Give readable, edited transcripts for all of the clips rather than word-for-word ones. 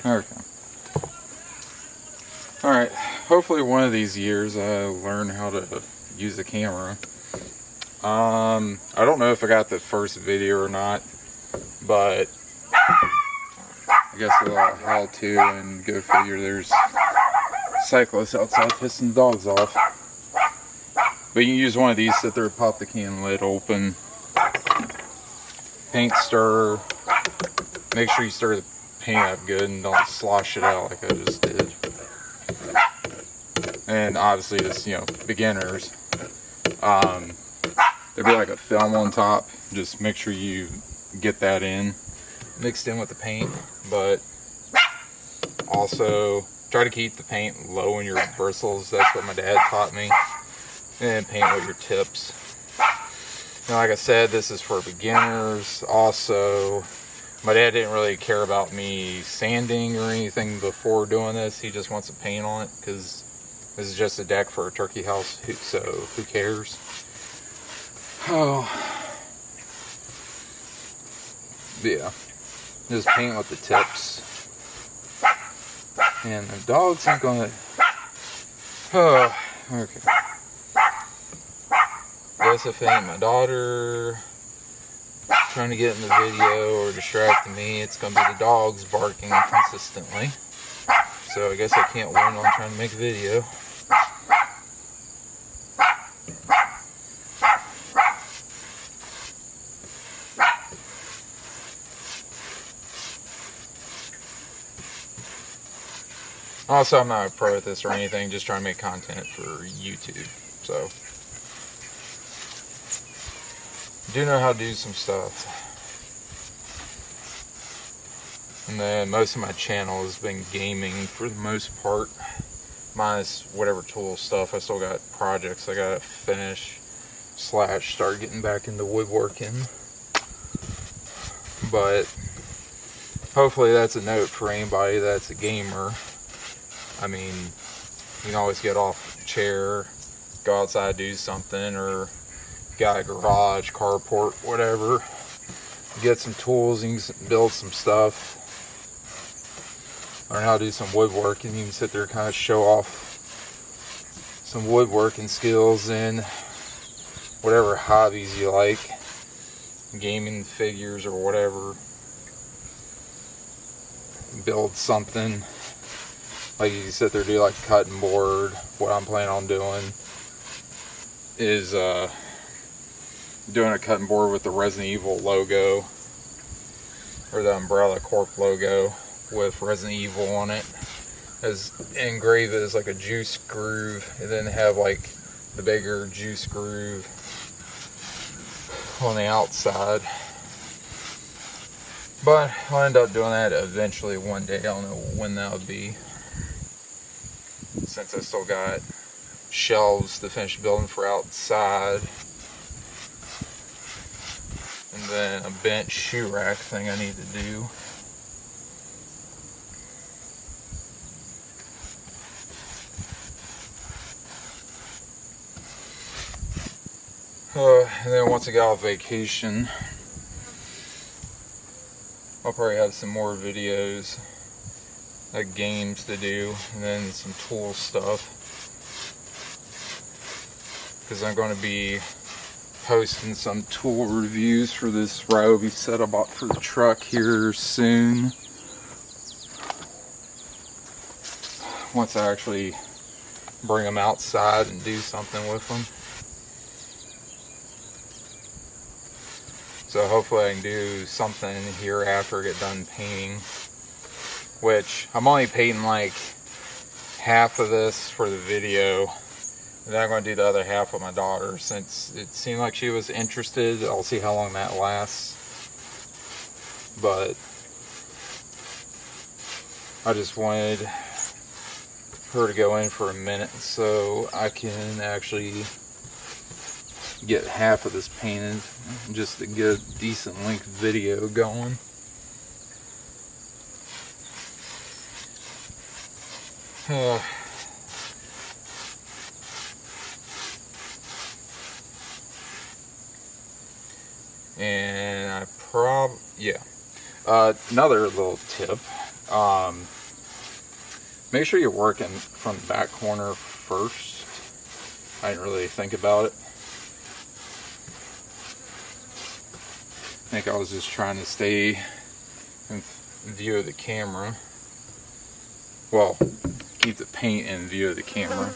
Okay. Alright, hopefully one of these years I learn how to use the camera. I don't know if I got the first video or not, but I guess a little how-to, and go figure, there's cyclists outside pissing dogs off. But you can use one of these, sit there, pop the can lid open, paint stir, make sure you stir the paint up good and don't slosh it out like I just did. And obviously this, beginners, there'd be like a film on top, just make sure you get that in, mixed in with the paint, but also try to keep the paint low in your bristles. That's what my dad taught me. And paint with your tips. Now, like I said, this is for beginners. Also, my dad didn't really care about me sanding or anything before doing this. He just wants to paint on it because this is just a deck for a turkey house, so who cares? Oh, yeah, just paint with the tips. And the dogs ain't gonna. Oh, okay. Guess if it ain't my daughter trying to get in the video or distracting me, it's gonna be the dogs barking consistently. So I guess I can't win on trying to make a video. Also, I'm not a pro at this or anything, just trying to make content for YouTube. So, do know how to do some stuff. And then most of my channel has been gaming for the most part, minus whatever tool stuff. I still got projects I gotta finish / start getting back into woodworking. But hopefully that's a note for anybody that's a gamer. I mean, you can always get off the chair, go outside, do something, or got a garage, carport, whatever. Get some tools, and you can build some stuff. Learn how to do some woodworking. You can sit there and kind of show off some woodworking skills in whatever hobbies you like. Gaming, figures, or whatever. Build something. Like you can sit there and do like a cutting board. What I'm planning on doing is doing a cutting board with the Resident Evil logo, or the Umbrella Corp logo with Resident Evil on it. As engraved as like a juice groove, and then have like the bigger juice groove on the outside. But I'll end up doing that eventually one day. I don't know when that would be, since I still got shelves to finish building for outside, and then a bench shoe rack thing I need to do. And then once I get off vacation, I'll probably have some more videos, like games to do, and then some tool stuff, because I'm going to be posting some tool reviews for this Ryobi set I bought for the truck here soon, once I actually bring them outside and do something with them. So hopefully I can do something here after I get done painting, which I'm only painting like half of this for the video, and then I'm going to do the other half with my daughter, since it seemed like she was interested. I'll see how long that lasts, but I just wanted her to go in for a minute so I can actually get half of this painted, just to get a decent length video going. And I another little tip, make sure you're working from the back corner first. I didn't really think about it. I think I was just trying to stay in view of the camera. Well, keep the paint in view of the camera.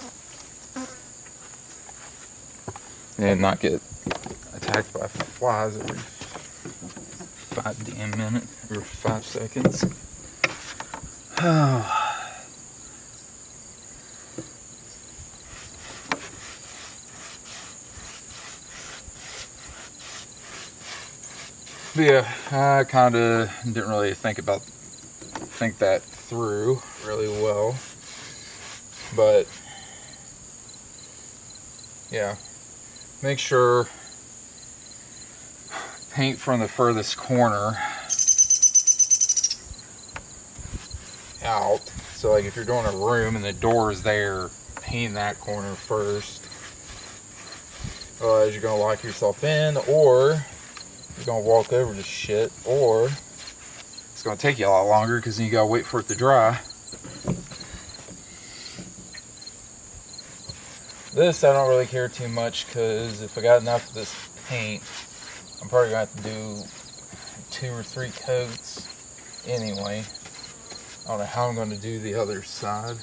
And not get attacked by flies every 5 damn minutes or 5 seconds. But yeah, I kind of didn't really think that through really well. But yeah, make sure paint from the furthest corner out. So like if you're doing a room and the door is there, paint that corner first. Otherwise you're gonna lock yourself in, or you're gonna walk over this shit, or it's gonna take you a lot longer because then you gotta wait for it to dry. This I don't really care too much, because if I got enough of this paint, I'm probably gonna have to do 2 or 3 coats anyway. I don't know how I'm gonna do the other side,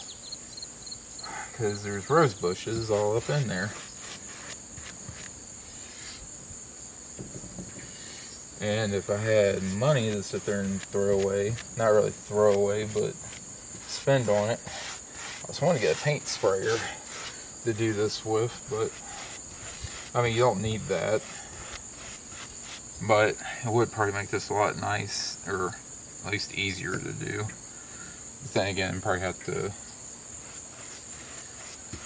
because there's rose bushes all up in there. And if I had money to sit there and throw away, not really throw away, but spend on it, I just want to get a paint sprayer to do this with, but I mean, you don't need that, but it would probably make this a lot nice, or at least easier to do. But then again, you probably have to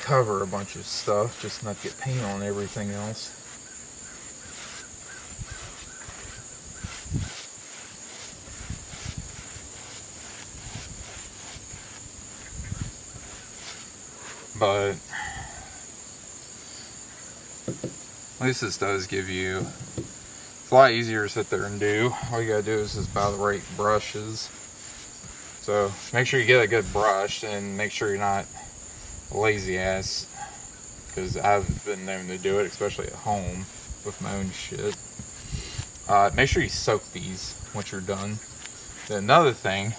cover a bunch of stuff just not to get paint on everything else. But at least this does give you, it's a lot easier to sit there and do. All you gotta do is just buy the right brushes. So make sure you get a good brush, and make sure you're not a lazy ass, because I've been known to do it, especially at home with my own shit. Make sure you soak these once you're done. Then another thing,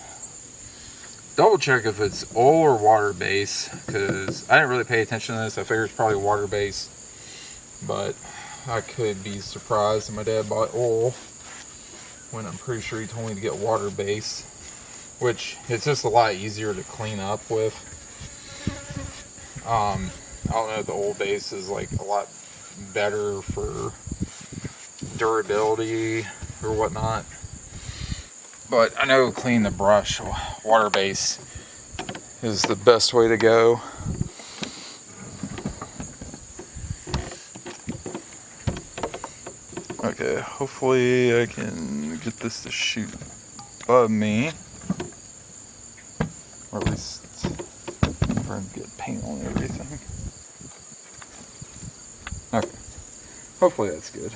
double check if it's oil or water base, because I didn't really pay attention to this. I figured it's probably water base, but I could be surprised if my dad bought oil when I'm pretty sure he told me to get water base, which it's just a lot easier to clean up with. I don't know if the oil base is like a lot better for durability or whatnot, but I know clean the brush, water base is the best way to go. Okay, hopefully I can get this to shoot above me, or at least try and get paint on everything. Okay, hopefully that's good.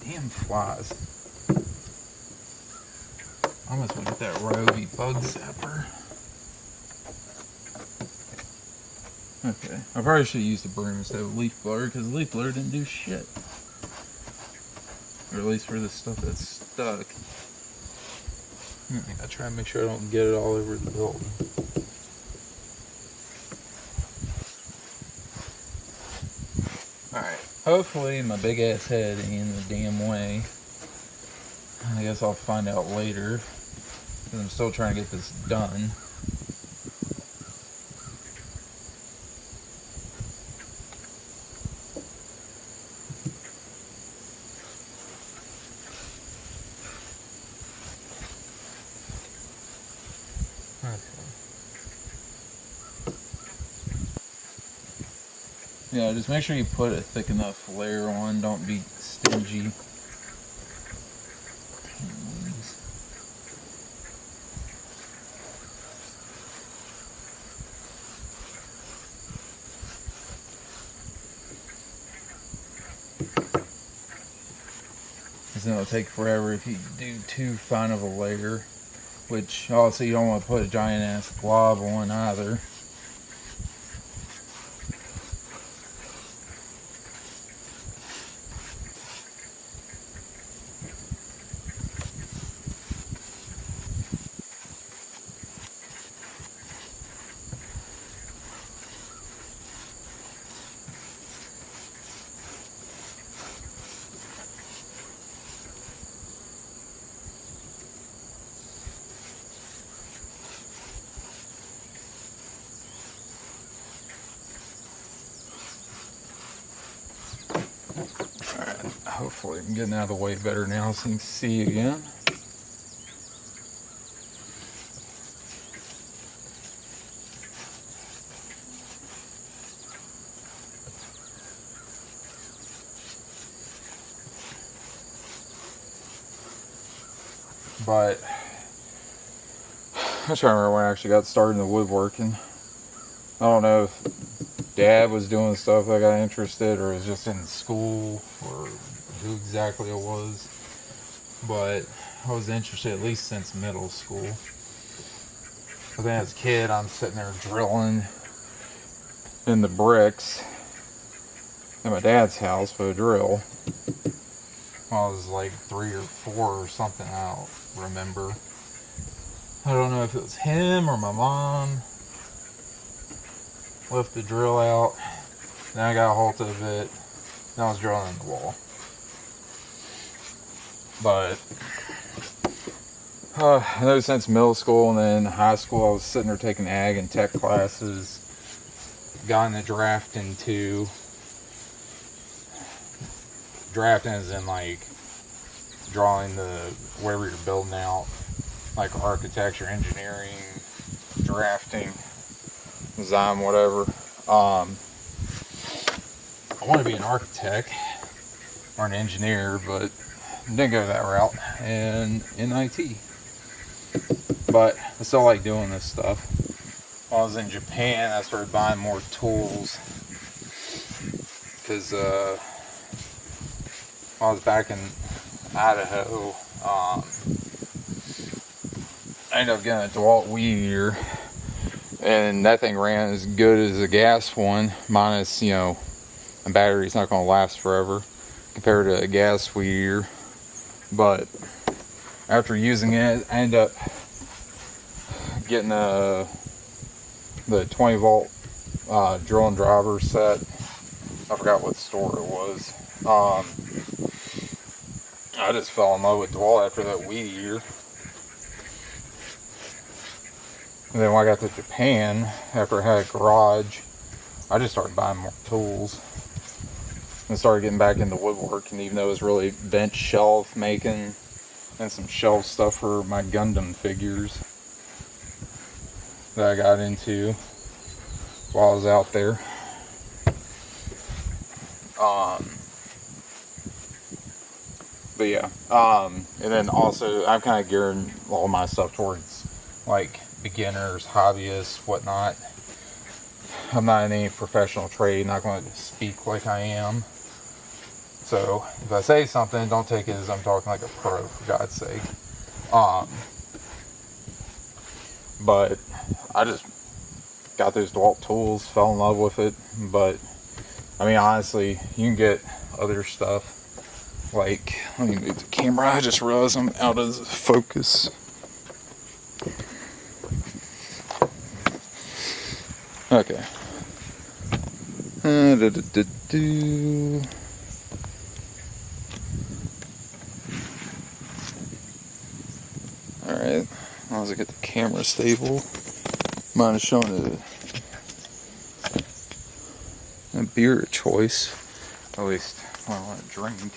Damn flies. I almost want to get that Roby bug zapper. Okay, I probably should have used a broom instead of a leaf blower, because the leaf blower didn't do shit. Or at least for the stuff that's stuck. I try and make sure I don't get it all over the building. Alright, hopefully my big ass head ain't in the damn way. I guess I'll find out later, because I'm still trying to get this done. Yeah, just make sure you put a thick enough layer on. Don't be stingy. Because then it'll take forever if you do too fine of a layer. which also you don't want to put a giant ass glob on either. Hopefully I'm getting out of the way better now so you can see again. But I'm trying to remember when I actually got started in the woodworking. I don't know if Dad was doing stuff I got interested, or it was just in school, or who exactly it was. But I was interested at least since middle school. But then as a kid, I'm sitting there drilling in the bricks at my dad's house with a drill. I was like 3 or 4 or something, I don't remember. I don't know if it was him or my mom left the drill out. Then I got a hold of it. Then I was drilling in the wall. But I know since middle school and then high school, I was sitting there taking ag and tech classes. Got into drafting too. Drafting is in like drawing the wherever you're building out, like architecture, engineering, drafting, design, whatever. I want to be an architect or an engineer, but didn't go that route in IT. But I still like doing this stuff. While I was in Japan, I started buying more tools because I was back in Idaho. I ended up getting a DeWalt weed eater, and that thing ran as good as a gas one, minus, the battery's not going to last forever compared to a gas weed eater. But after using it, I ended up getting the 20 volt drill and driver set. I forgot what store it was. I just fell in love with DeWalt after that weed eater. And then when I got to Japan, after I had a garage, I just started buying more tools. And started getting back into woodworking, even though it was really bench shelf making and some shelf stuff for my Gundam figures that I got into while I was out there. But yeah, and then also I'm kind of gearing all my stuff towards like beginners, hobbyists, whatnot. I'm not in any professional trade, not going to speak like I am. So if I say something, don't take it as I'm talking like a pro, for God's sake. But I just got those DeWalt tools, fell in love with it. But I mean, honestly, you can get other stuff. Like, let me move the camera. I just realized I'm out of focus. Okay. Alright, as long as I get the camera stable. Mine is showing a beer choice. At least when I want to drink.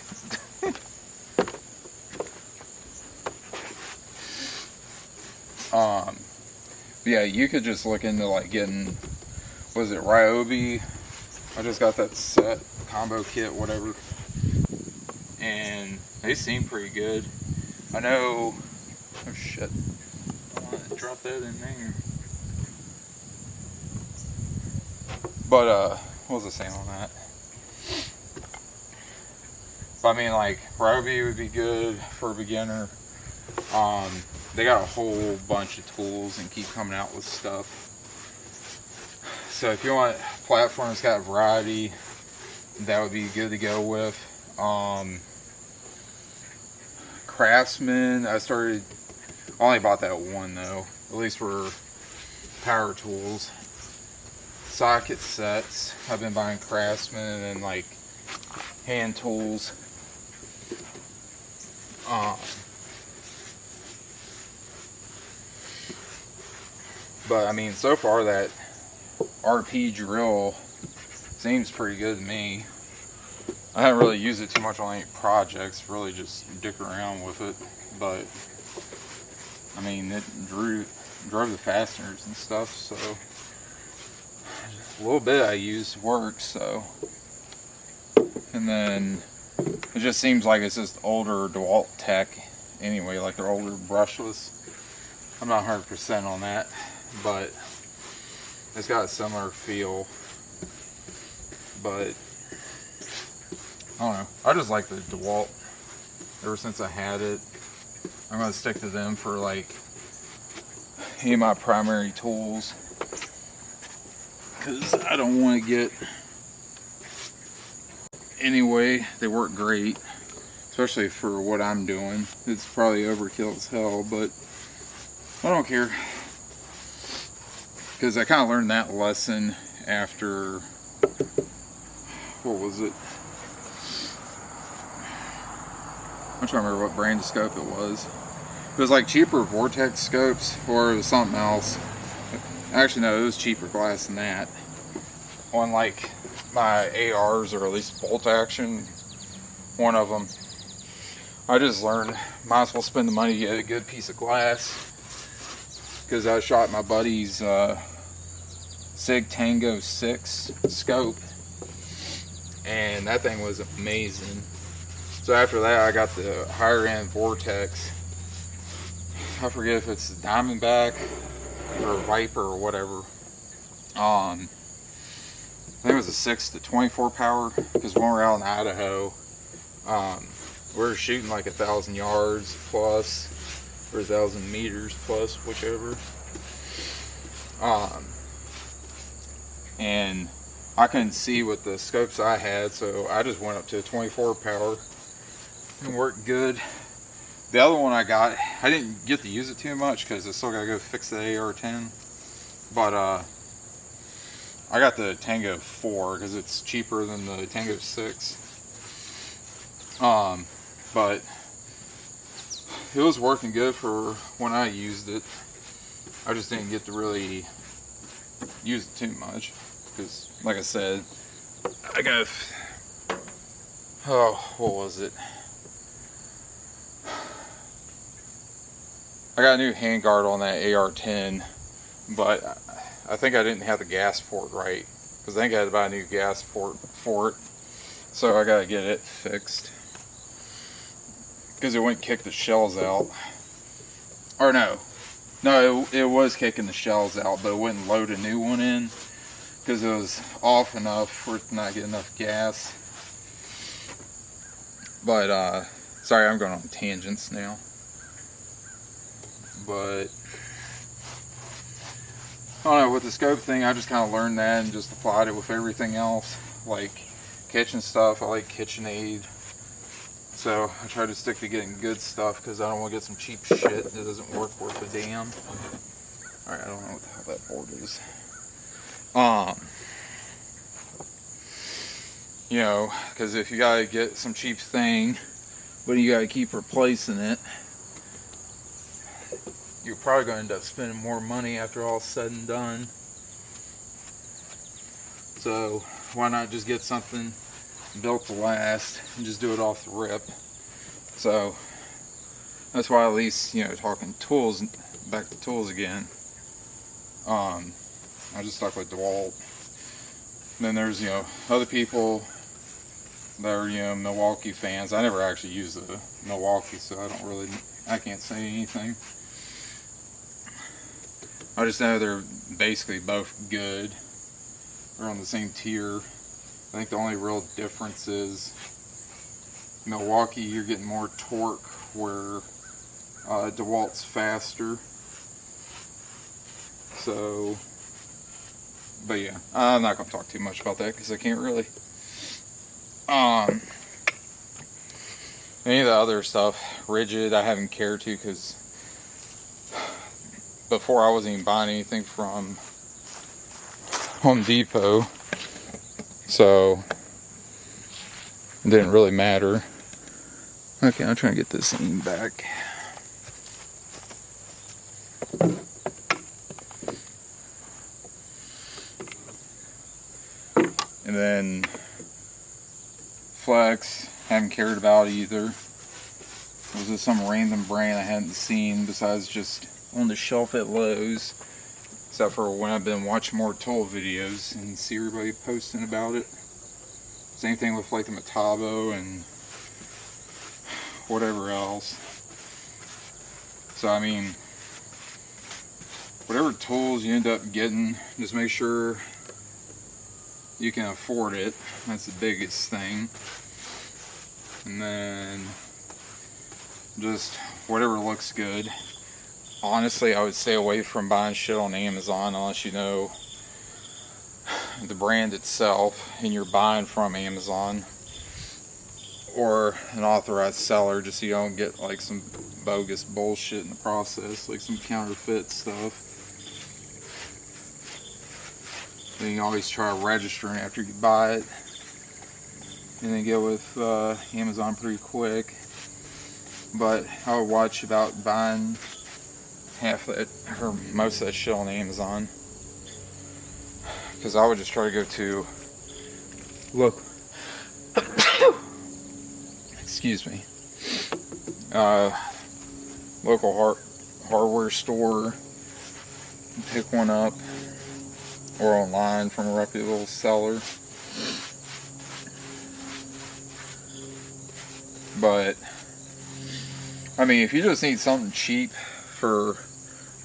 Yeah, you could just look into like getting, was it Ryobi? I just got that set, combo kit, whatever. And they seem pretty good. I know, oh shit, I want to drop that in there. But, what was I saying on that? But I mean, like, Ryobi would be good for a beginner. they got a whole bunch of tools and keep coming out with stuff. So if you want platforms got variety, that would be good to go with. Craftsman, I only bought that one though, at least for power tools. Socket sets, I've been buying Craftsman and like hand tools. But I mean, so far that RP drill seems pretty good to me. I haven't really used it too much on any projects, really just dick around with it. But I mean, it drove the fasteners and stuff, so a little bit I used works. So, and then it just seems like it's just older DeWalt tech anyway, like they're older brushless. I'm not 100% on that, but it's got a similar feel. But I don't know, I just like the DeWalt ever since I had it. I'm gonna stick to them for like any of my primary tools, because I don't want to get, anyway, they work great, especially for what I'm doing. It's probably overkill as hell, but I don't care, because I kind of learned that lesson after, what was it? I'm trying to remember what brand of scope it was. It was like cheaper Vortex scopes, or it was something else. Actually, no, it was cheaper glass than that. On like my ARs, or at least bolt action, one of them. I just learned, might as well spend the money to get a good piece of glass. Because I shot my buddy's Sig Tango 6 scope, and that thing was amazing. So after that, I got the higher end Vortex. I forget if it's the Diamondback or Viper or whatever. I think it was a 6 to 24 power, because when we were out in Idaho, we were shooting like 1,000 yards plus, or 1,000 meters plus, whichever. And I couldn't see with the scopes I had, so I just went up to 24 power and worked good. The other one I got, I didn't get to use it too much because I still gotta go fix the AR-10. But I got the Tango 4 because it's cheaper than the Tango 6. But it was working good for when I used it. I just didn't get to really use it too much because, like I said, I got, what was it? I got a new handguard on that AR-10, but I think I didn't have the gas port right, because I think I had to buy a new gas port for it, so I gotta get it fixed, because it wouldn't kick the shells out. Or no, it was kicking the shells out, but it wouldn't load a new one in, because it was off enough for it to not get enough gas. But sorry, I'm going on tangents now. But I don't know, with the scope thing, I just kind of learned that and just applied it with everything else. Like kitchen stuff, I like KitchenAid. So I try to stick to getting good stuff because I don't want to get some cheap shit that doesn't work worth a damn. Alright, I don't know what the hell that board is. You know, because if you gotta get some cheap thing, but you gotta keep replacing it, you're probably going to end up spending more money after all said and done. So why not just get something built to last and just do it off the rip? So that's why, at least, you know, talking tools, back to tools again, I just stuck with DeWalt. And then there's, you know, other people that are, you know, Milwaukee fans. I never actually use the Milwaukee, so I can't say anything. I just know they're basically both good. They're on the same tier. I think the only real difference is Milwaukee, you're getting more torque, where DeWalt's faster. So, but yeah, I'm not going to talk too much about that because I can't really. Any of the other stuff, rigid, I haven't cared to, because before I wasn't even buying anything from Home Depot, so it didn't really matter. Okay, I'm trying to get this thing back. And then Flex, haven't cared about either. It was just some random brand I hadn't seen besides just on the shelf at Lowe's. Except for when I've been watching more tool videos and see everybody posting about it. Same thing with like the Metabo and whatever else. So I mean, whatever tools you end up getting, just make sure you can afford it. That's the biggest thing. And then just whatever looks good. Honestly, I would stay away from buying shit on Amazon unless you know the brand itself and you're buying from Amazon or an authorized seller, just so you don't get like some bogus bullshit in the process, like some counterfeit stuff. Then you always try registering after you buy it, and then get with Amazon pretty quick. But I would watch about buying half of that or most of that shit on Amazon, because I would just try to go to excuse me, local hardware store, pick one up, or online from a reputable seller. But I mean, if you just need something cheap for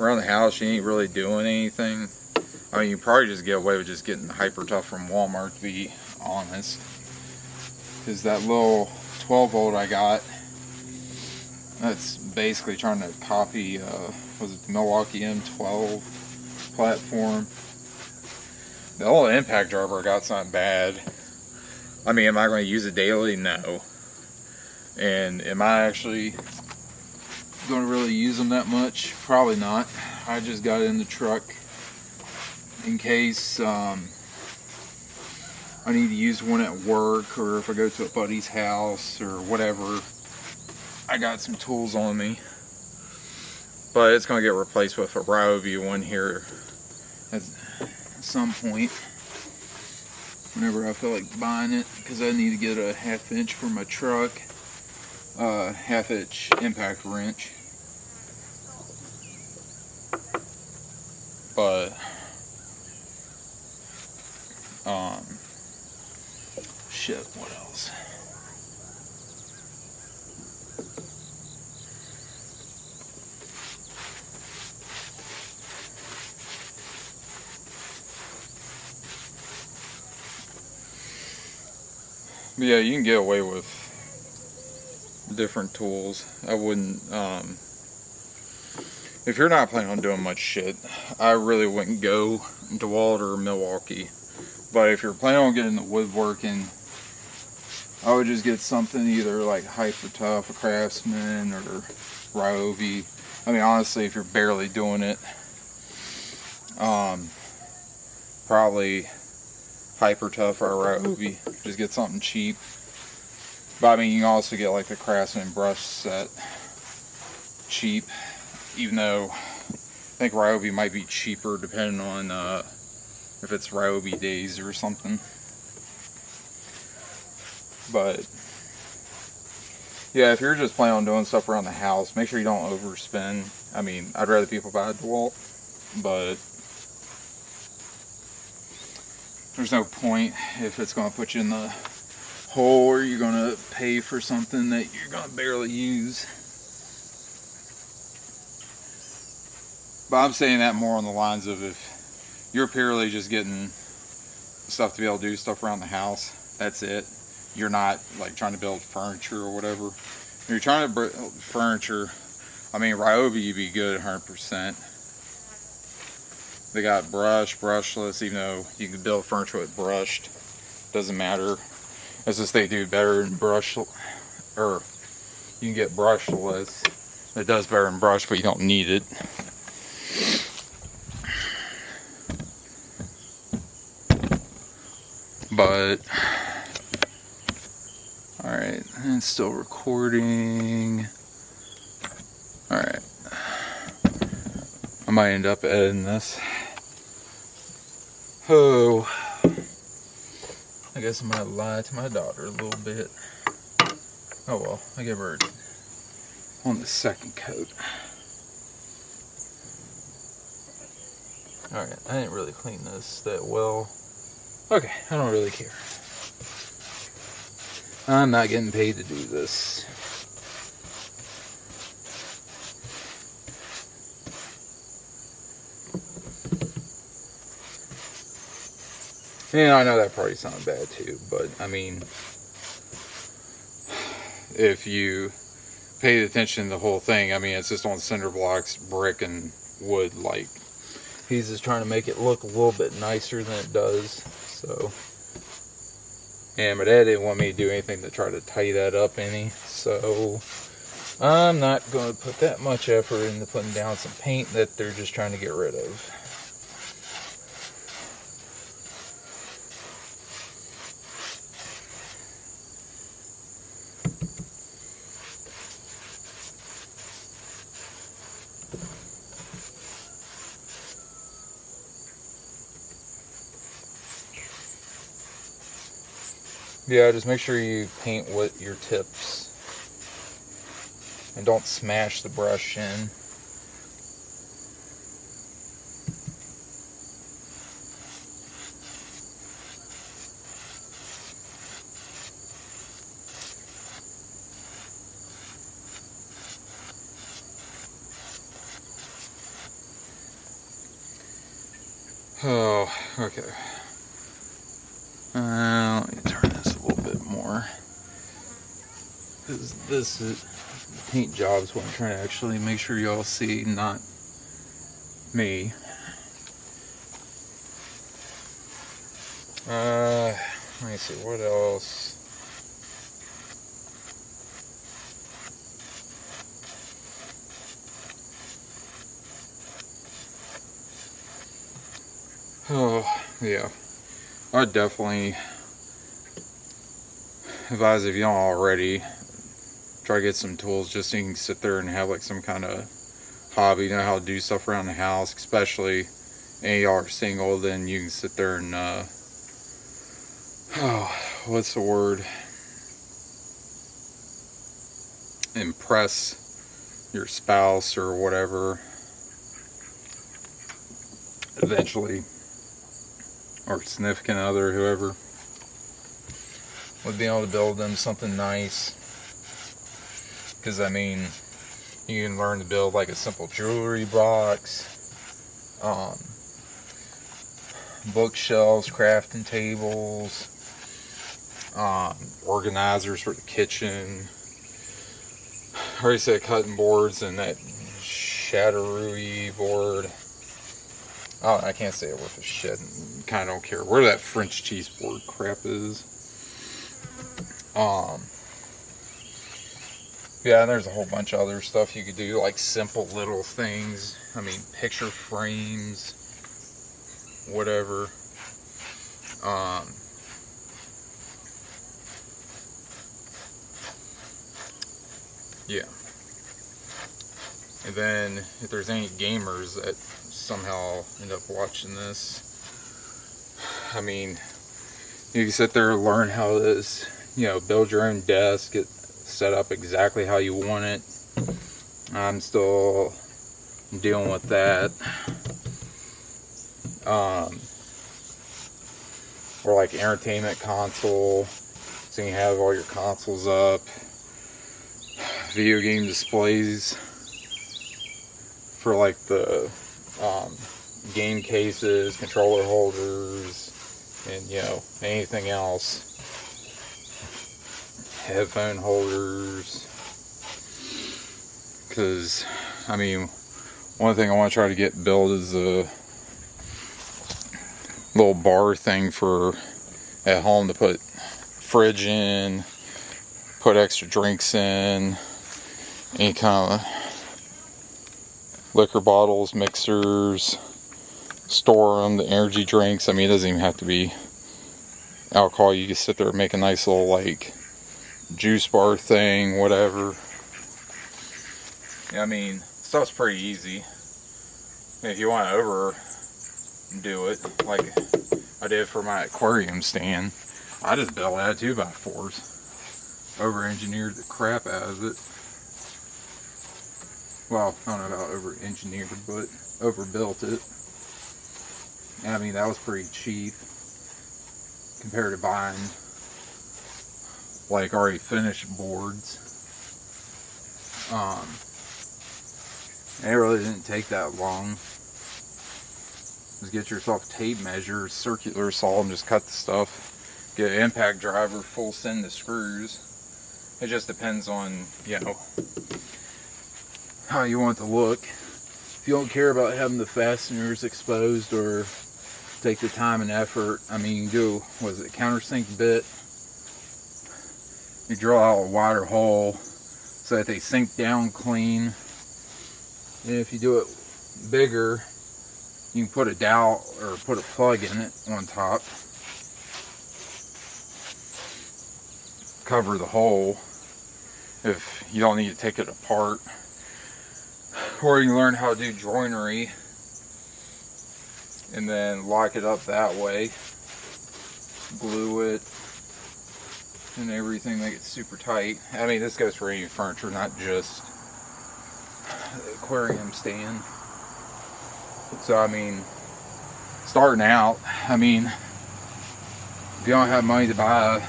around the house, you ain't really doing anything, I mean, you probably just get away with just getting the Hyper Tough from Walmart, to be honest. Because that little 12 volt I got, that's basically trying to copy, was it the Milwaukee M12 platform. The old impact driver I got's not bad. I mean, am I going to use it daily? No. And am I actually going to really use them that much? Probably not. I just got it in the truck in case I need to use one at work, or if I go to a buddy's house or whatever. I got some tools on me, but it's going to get replaced with a Ryobi one here at some point whenever I feel like buying it, because I need to get a 1/2 inch for my truck, 1/2 inch impact wrench. But shit, what else? But yeah, you can get away with different tools. I wouldn't, if you're not planning on doing much shit, I really wouldn't go DeWalt or Milwaukee. But if you're planning on getting the woodworking, I would just get something either like Hyper Tough, a Craftsman, or Ryobi. I mean, honestly, if you're barely doing it, probably Hyper Tough or Ryobi. Just get something cheap. But I mean, you can also get like the Craftsman brush set cheap, even though I think Ryobi might be cheaper depending on if it's Ryobi days or something. But yeah, if you're just planning on doing stuff around the house, make sure you don't overspend. I mean, I'd rather people buy a DeWalt, but there's no point if it's going to put you in the hole, or you're going to pay for something that you're going to barely use. But I'm saying that more on the lines of, if you're purely just getting stuff to be able to do stuff around the house, that's it. You're not like trying to build furniture or whatever. If you're trying to build furniture, I mean, Ryobi you'd be good 100%. They got brushless, even though you can build furniture with brushed. Doesn't matter. It's just they do better in brush, or you can get brushless. It does better in brush, but you don't need it. But, alright, and it's still recording. Alright. I might end up editing this. Oh, I guess I might lie to my daughter a little bit. Oh well, I give her on the second coat. Alright, I didn't really clean this that well. Okay, I don't really care. I'm not getting paid to do this. Yeah, I know that probably sounded bad too, but I mean, if you paid attention to the whole thing, I mean, it's just on cinder blocks, brick, and wood. Like, he's just trying to make it look a little bit nicer than it does. So, and my dad didn't want me to do anything to try to tidy that up any. So, I'm not going to put that much effort into putting down some paint that they're just trying to get rid of. Yeah, just make sure you paint with your tips. And don't smash the brush in. Oh, okay. Let me turn this a little bit more. Because this is the paint jobs what I'm trying to actually make sure y'all see, not me. Let me see, what else? Oh, yeah. I definitely advise, if you don't already, try to get some tools just so you can sit there and have like some kind of hobby, know how to do stuff around the house, especially any of y'all are single, then you can sit there and what's the word, impress your spouse or whatever eventually, or significant other, whoever, with being able to build them something nice. Because I mean, you can learn to build like a simple jewelry box, bookshelves, crafting tables, organizers for the kitchen. I already said cutting boards and that Shatterooey board. Oh, I can't say it worth a shit. Kind of don't care where that French cheese board crap is. Yeah, and there's a whole bunch of other stuff you could do, like simple little things. I mean, picture frames, whatever. Yeah. And then, if there's any gamers that somehow end up watching this, I mean, you can sit there and learn how to, build your own desk, get set up exactly how you want it. I'm still dealing with that. Or like entertainment console, so you have all your consoles up. Video game displays for like the game cases, controller holders, and anything else. Headphone holders. because I mean, one thing I want to try to get built is a little bar thing for at home to put fridge in, put extra drinks in, any kind of liquor bottles, mixers, store them, the energy drinks. I mean, it doesn't even have to be alcohol. You can sit there and make a nice little like juice bar thing, whatever. I mean, stuff's pretty easy. If you want to overdo it, like I did for my aquarium stand, I just built that 2x4s. Over-engineered the crap out of it. Well, I don't know about over-engineered, but overbuilt it. And I mean, that was pretty cheap compared to buying like already finished boards. It really didn't take that long. Just get yourself a tape measure, circular saw, and just cut the stuff. Get an impact driver, full send the screws. It just depends on, you know, how you want it to look. If you don't care about having the fasteners exposed or take the time and effort, I mean, you do, what is it, countersink bit. You drill out a wider hole so that they sink down clean. And if you do it bigger, you can put a dowel or put a plug in it on top. Cover the hole if you don't need to take it apart. Or you can learn how to do joinery and then lock it up that way. Glue it and everything, make it super tight. I mean, this goes for any furniture, not just the aquarium stand. So I mean, starting out, I mean, if you don't have money to buy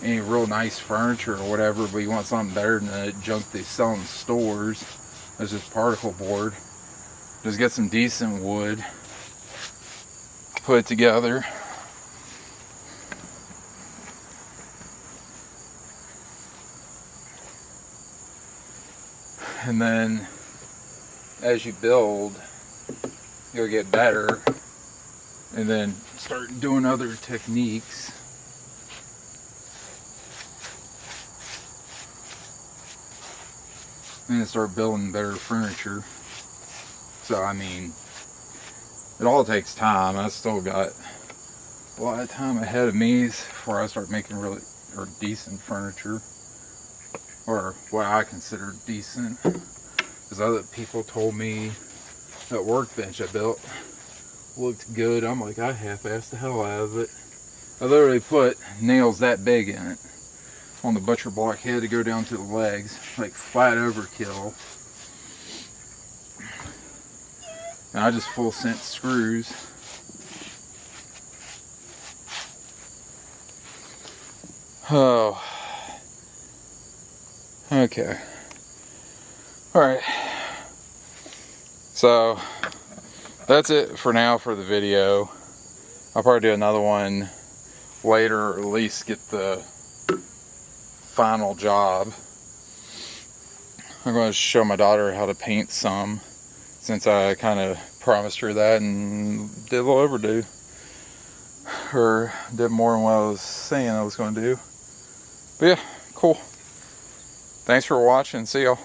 any real nice furniture or whatever, but you want something better than the junk they sell in stores, that's just particle board, just get some decent wood, put it together. And then as you build, you'll get better, and then start doing other techniques. And then start building better furniture. So I mean, it all takes time. I still got a lot of time ahead of me before I start making really decent furniture, or what I consider decent. Because other people told me that workbench I built looked good. I'm like, I half-assed the hell out of it. I literally put nails that big in it on the butcher block head to go down to the legs, like flat overkill. And I just full sent screws. Oh. Okay. Alright. So, that's it for now for the video. I'll probably do another one later, or at least get the final job. I'm going to show my daughter how to paint some, since I kind of promised her that and did a little overdue, or did more than what I was saying I was going to do. But yeah, cool. Thanks for watching. See y'all.